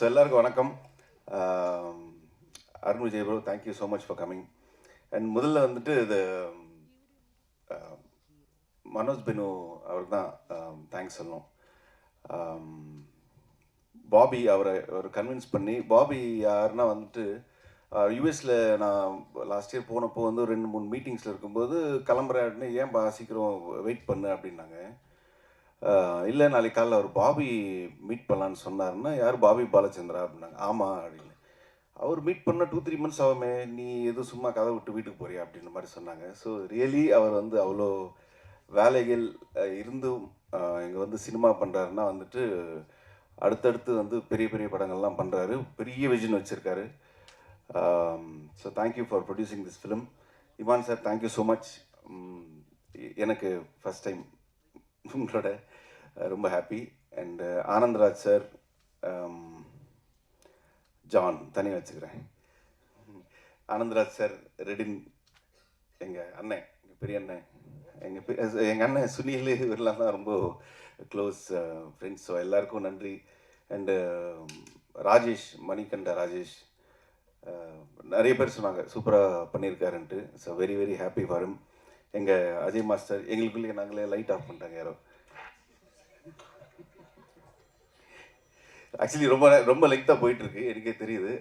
So எல்லாருக்கும் வணக்கம். Arun Vijay bro, thank you so much for coming. And முதல்ல வந்துட்டு இது மனோஜ் பெனு அவருக்கு தான் தேங்க்ஸ் சொல்லணும். பாபி அவரை கன்வின்ஸ் பண்ணி, பாபி யாருன்னா வந்துட்டு யூஎஸில் நான் லாஸ்ட் இயர் போனப்போ வந்து ஒரு 2-3 மீட்டிங்ஸில் இருக்கும்போது கிளம்புறேன்னு, ஏன் சீக்கிரம் வெயிட் பண்ணு அப்படின்னாங்க. இல்லை நாளைக்கு காலைல அவர் பாபி மீட் பண்ணலான்னு சொன்னார்னா, யார் பாபி பாலச்சந்திரா அப்படின்னாங்க. ஆமாம் அப்படின்னு. அவர் மீட் பண்ண 2-3 மந்த்ஸ் ஆகுமே, நீ எதுவும் சும்மா கதை விட்டு வீட்டுக்கு போறியா அப்படின்ற மாதிரி சொன்னாங்க. ஸோ ரியலி அவர் வந்து அவ்வளோ வேலைகள் இருந்தும் இங்கே வந்து சினிமா பண்ணுறாருன்னா வந்துட்டு அடுத்தடுத்து வந்து பெரிய பெரிய படங்கள்லாம் பண்ணுறாரு, பெரிய விஷன் வச்சுருக்காரு. So thank you for producing this film. Imman sir, thank you so much. எனக்கு ஃபஸ்ட் டைம் உங்களோட ரொம்ப ஹாப்பி. அண்ட் ஆனந்த்ராஜ் சார், ஜான் தனி வச்சுக்கிறேன். ஆனந்த்ராஜ் சார், ரெடின், எங்கள் அண்ணன், எங்கள் பெரிய அண்ணன், எங்கள் அண்ணன் சுனில், இவரெல்லாம் தான் ரொம்ப க்ளோஸ் ஃப்ரெண்ட்ஸ். ஸோ எல்லாருக்கும் நன்றி. அண்டு ராஜேஷ், மணிகண்ட ராஜேஷ், நிறைய பேர் சொன்னாங்க சூப்பராக பண்ணியிருக்காருன்ட்டு. So very very happy for him. எங்கள் அஜய் மாஸ்டர், எங்களுக்குள்ளேயே நாங்களே லைட் ஆஃப் பண்ணிட்டாங்க யாரோ. ஆக்சுவலி ரொம்ப லெங்க்தாக போயிட்டுருக்கு, எனக்கே தெரியுது,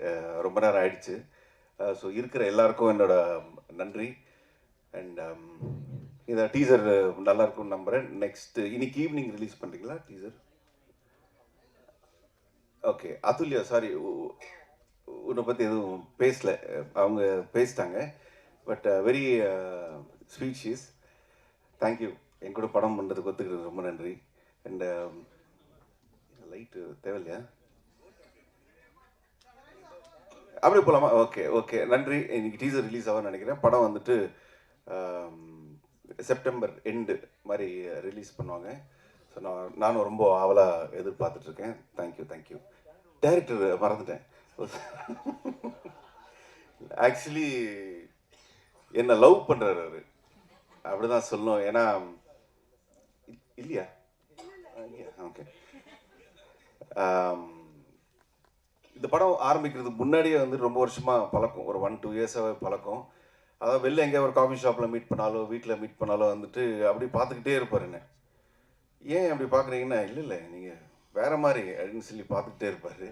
ரொம்ப நேரம் ஆயிடுச்சு. ஸோ இருக்கிற எல்லாருக்கும் என்னோட நன்றி. அண்ட் இதை டீசர் நல்லாயிருக்கும்னு நம்புகிறேன். நெக்ஸ்ட்டு இன்னைக்கு ஈவினிங் ரிலீஸ் பண்ணுறீங்களா டீசர்? ஓகே. அதுல்யா, சாரி, உன்னை பற்றி எதுவும் பேசலை, அவங்க பேசிட்டாங்க. But very sweet she's. Thank you என் கூட படம் பண்ணுறதுக்கு ஒத்துக்கிறது ரொம்ப நன்றி. அண்ட் லைட்டு தேவையில்லையா? அப்படியே போகலாமா? ஓகே ஓகே, நன்றி. இன்னைக்கு டீசர் ரிலீஸ் ஆகும்னு நினைக்கிறேன். படம் வந்துட்டு செப்டம்பர் எண்டு மாதிரி ரிலீஸ் பண்ணுவாங்க. ஸோ நானும் ரொம்ப ஆவலாக எதிர்பார்த்துட்ருக்கேன். Thank you thank you. டைரக்டர் மறந்துட்டேன். ஆக்சுவலி என்னை லவ் பண்ணுறாரு அவர், அப்படிதான் சொல்லணும். ஏன்னா இல்லையா? ஓகே. இந்த படம் ஆரம்பிக்கிறதுக்கு முன்னாடியே வந்து ரொம்ப வருஷமாக பழக்கம், ஒரு 1-2 இயர்ஸாகவே பழக்கம். அதாவது வெளில எங்கேயா ஒரு காஃபி ஷாப்பில் மீட் பண்ணாலோ, வீட்டில் மீட் பண்ணாலோ வந்துட்டு அப்படி பார்த்துக்கிட்டே இருப்பார் என்ன. ஏன் அப்படி பார்க்குறீங்கன்னா, இல்லை இல்லை நீங்கள் வேறு மாதிரி அப்படின்னு சொல்லி பார்த்துக்கிட்டே இருப்பார்.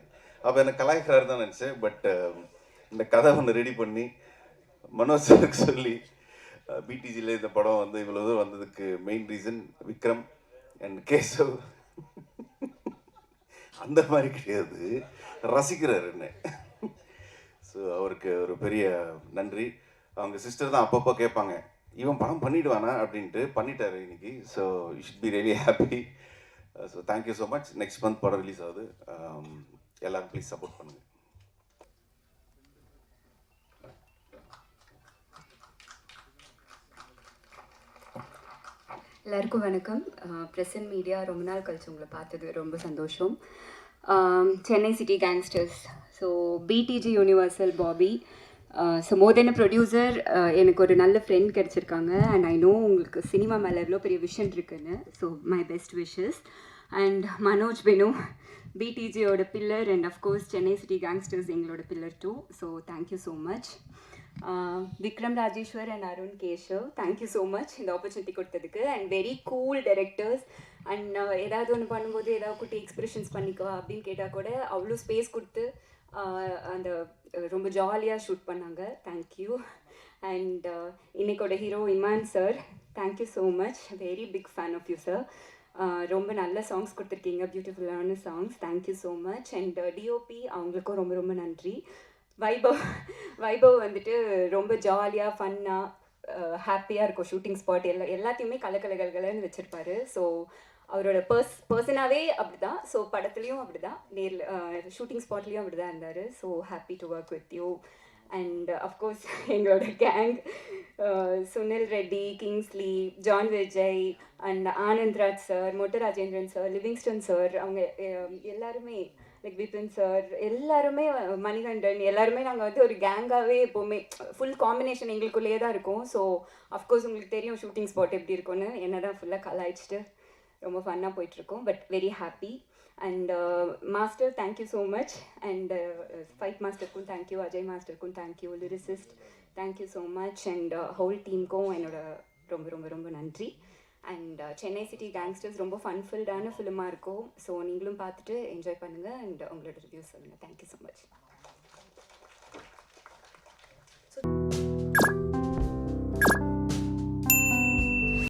அப்போ எனக்கு கலாய்க்கிறாரு தான் நினச்சேன். பட் இந்த கதை ஒன்று ரெடி பண்ணி மனோஜ் சாருக்கு சொல்லி பிடிஜியில் இந்த படம் வந்து இவ்வளோ தூரம் வந்ததுக்கு main reason Vikram and Keshav. அந்த மாதிரி கிடையாது, ரசிக்கிறார் என்ன. ஸோ அவருக்கு ஒரு பெரிய நன்றி. அவங்க சிஸ்டர் தான் அப்பப்போ கேட்பாங்க, இவன் படம் பண்ணிவிடுவானா அப்படின்ட்டு. பண்ணிட்டாரு இன்னைக்கு. So you should be really happy. So thank you so much. Next month படம் ரிலீஸ் ஆகுது. எல்லோரும் ப்ளீஸ் சப்போர்ட் பண்ணுங்கள். எல்லாருக்கும் வணக்கம். ப்ரெசன்ட் மீடியா, ரொம்ப நாள் கழிச்சு உங்களை பார்த்தது ரொம்ப சந்தோஷம். Chennai city gangsters, so BTG universal Bobby. So more than producer, எனக்கு ஒரு நல்ல ஃப்ரெண்ட் கிடச்சிருக்காங்க. அண்ட் ஐ நோ உங்களுக்கு சினிமா மேலே எவ்வளோ பெரிய விஷன் இருக்குன்னு. So my best wishes. And Manoj Beno, பிடிஜியோட pillar, and of course Chennai city gangsters எங்களோட pillar too. So thank you so much. Vikram Rajeshwar and Arun Keshav, thank you so much இந்த ஆப்பர்ச்சுனிட்டி கொடுத்ததுக்கு. And very cool directors. And ஏதாவது ஒன்று பண்ணும்போது ஏதாவது குட்டி எக்ஸ்பிரஷன்ஸ் பண்ணிக்கோ அப்படின்னு கேட்டால் கூட அவ்வளோ ஸ்பேஸ் கொடுத்து அந்த ரொம்ப ஜாலியாக ஷூட் பண்ணாங்க. தேங்க்யூ. அண்ட் இன்னைக்கோட hero Imman sir, thank you so much. Very big fan of you sir. ரொம்ப நல்ல சாங்ஸ் கொடுத்துருக்கீங்க, பியூட்டிஃபுல்லான songs. Thank you so much. And DOP அவங்களுக்கும் ரொம்ப ரொம்ப நன்றி. வைபவ் வந்துட்டு ரொம்ப ஜாலியாக ஃபன்னாக ஹாப்பியாக இருக்கும். ஷூட்டிங் ஸ்பாட் எல்லாத்தையுமே கலகலகலன்னு வச்சுருப்பாரு. ஸோ அவரோட பர்சனாகவே அப்படி தான். ஸோ படத்துலேயும் அப்படி தான், நேரில் ஷூட்டிங் ஸ்பாட்லேயும் அப்படி தான் இருந்தார். So happy to work with you. And of course எங்களோட gang, Sunil Reddy, Kingsley, John Vijay and Anandraj sir, Mottu Rajendran sir, Livingston sir, அவங்க எல்லாருமே, லைக் விபின் சார், எல்லாருமே, மணிகண்டன், எல்லாருமே நாங்கள் வந்து ஒரு கேங்காகவே எப்போவுமே ஃபுல் காம்பினேஷன் எங்களுக்குள்ளேயே தான் இருக்கும். ஸோ அஃப்கோர்ஸ் உங்களுக்கு தெரியும் ஷூட்டிங் ஸ்பாட் எப்படி இருக்கும்னு. என்ன தான் ஃபுல்லாக கலாய்ச்சிட்டு ரொம்ப ஃபன்னாக போயிட்டுருக்கோம், but very happy. And master thank you so much. And fight மாஸ்டருக்கும் தேங்க்யூ, அஜய் மாஸ்டருக்கும் thank you, lyricist thank you so much. And whole டீமுக்கும் என்னோட ரொம்ப ரொம்ப ரொம்ப நன்றி. அண்ட் சென்னை சிட்டி கேங்ஸ்டர்ஸ் ரொம்ப ஃபன்ஃபில்டான ஃபிலிமாக இருக்கும். ஸோ நீங்களும் பார்த்துட்டு என்ஜாய் பண்ணுங்கள் அண்ட் உங்களோட ரிவ்யூஸ் சொல்லுங்கள். Thank you so much.